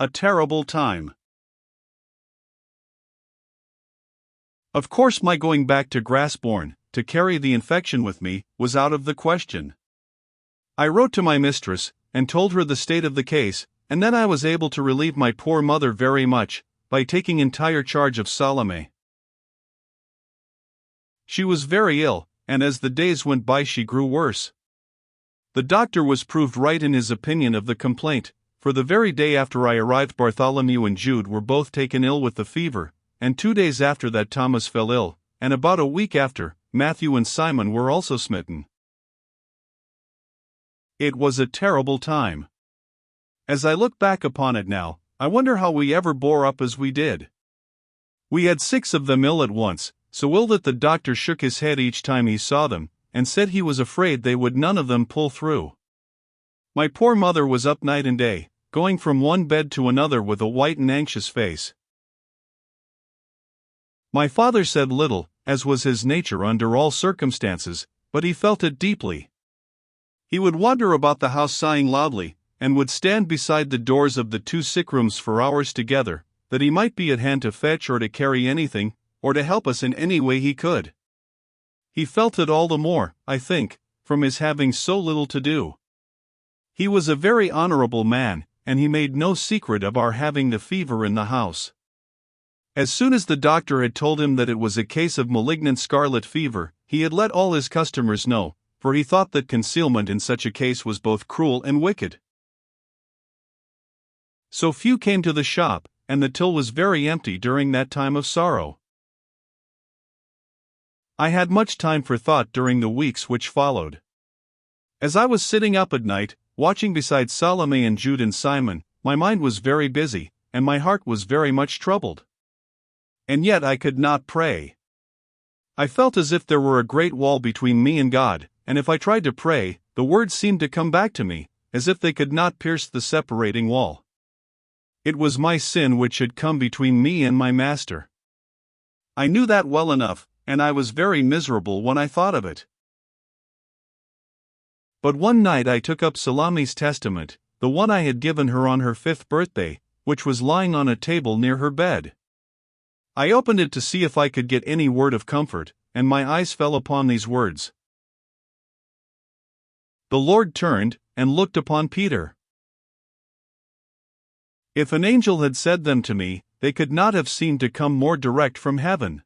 A terrible time. Of course, my going back to Grassbourne, to carry the infection with me, was out of the question. I wrote to my mistress, and told her the state of the case, and then I was able to relieve my poor mother very much, by taking entire charge of Salome. She was very ill, and as the days went by she grew worse. The doctor was proved right in his opinion of the complaint, for the very day after I arrived Bartholomew and Jude were both taken ill with the fever, and 2 days after that Thomas fell ill, and about a week after, Matthew and Simon were also smitten. It was a terrible time. As I look back upon it now, I wonder how we ever bore up as we did. We had 6 of them ill at once, so ill that the doctor shook his head each time he saw them, and said he was afraid they would none of them pull through. My poor mother was up night and day, going from one bed to another with a white and anxious face. My father said little, as was his nature under all circumstances, but he felt it deeply. He would wander about the house sighing loudly, and would stand beside the doors of the 2 sick rooms for hours together, that he might be at hand to fetch or to carry anything, or to help us in any way he could. He felt it all the more, I think, from his having so little to do. He was a very honorable man, and he made no secret of our having the fever in the house. As soon as the doctor had told him that it was a case of malignant scarlet fever, he had let all his customers know, for he thought that concealment in such a case was both cruel and wicked. So few came to the shop, and the till was very empty during that time of sorrow. I had much time for thought during the weeks which followed. As I was sitting up at night, watching beside Salome and Jude and Simon, my mind was very busy, and my heart was very much troubled. And yet I could not pray. I felt as if there were a great wall between me and God, and if I tried to pray, the words seemed to come back to me, as if they could not pierce the separating wall. It was my sin which had come between me and my Master. I knew that well enough, and I was very miserable when I thought of it. But one night I took up Salome's Testament, the one I had given her on her 5th birthday, which was lying on a table near her bed. I opened it to see if I could get any word of comfort, and my eyes fell upon these words. The Lord turned, and looked upon Peter. If an angel had said them to me, they could not have seemed to come more direct from heaven.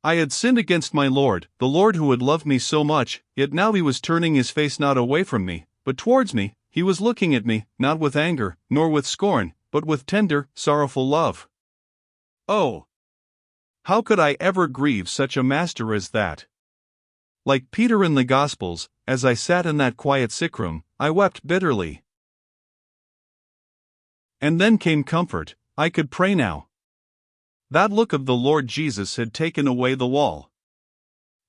I had sinned against my Lord, the Lord who had loved me so much, yet now he was turning his face not away from me, but towards me. He was looking at me, not with anger, nor with scorn, but with tender, sorrowful love. Oh! How could I ever grieve such a master as that? Like Peter in the Gospels, as I sat in that quiet sick room, I wept bitterly. And then came comfort. I could pray now. That look of the Lord Jesus had taken away the wall.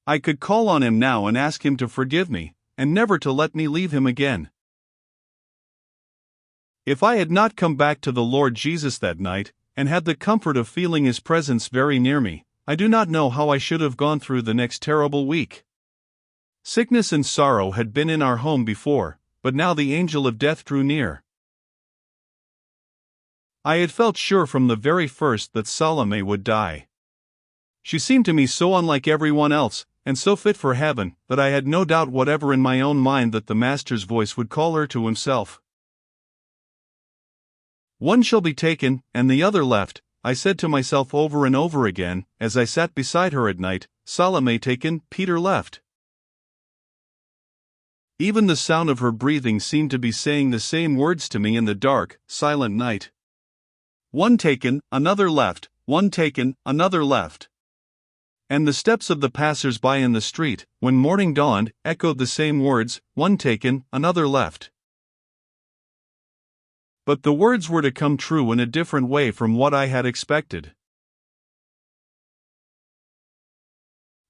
I could call on him now and ask him to forgive me, and never to let me leave him again. If I had not come back to the Lord Jesus that night, and had the comfort of feeling his presence very near me, I do not know how I should have gone through the next terrible week. Sickness and sorrow had been in our home before, but now the angel of death drew near. I had felt sure from the very first that Salome would die. She seemed to me so unlike everyone else, and so fit for heaven, that I had no doubt whatever in my own mind that the Master's voice would call her to himself. One shall be taken, and the other left, I said to myself over and over again, as I sat beside her at night. Salome taken, Peter left. Even the sound of her breathing seemed to be saying the same words to me in the dark, silent night. One taken, another left, one taken, another left. And the steps of the passers-by in the street, when morning dawned, echoed the same words, one taken, another left. But the words were to come true in a different way from what I had expected.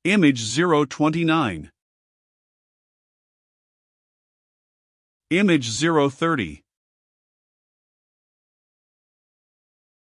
Image 029. Image 030.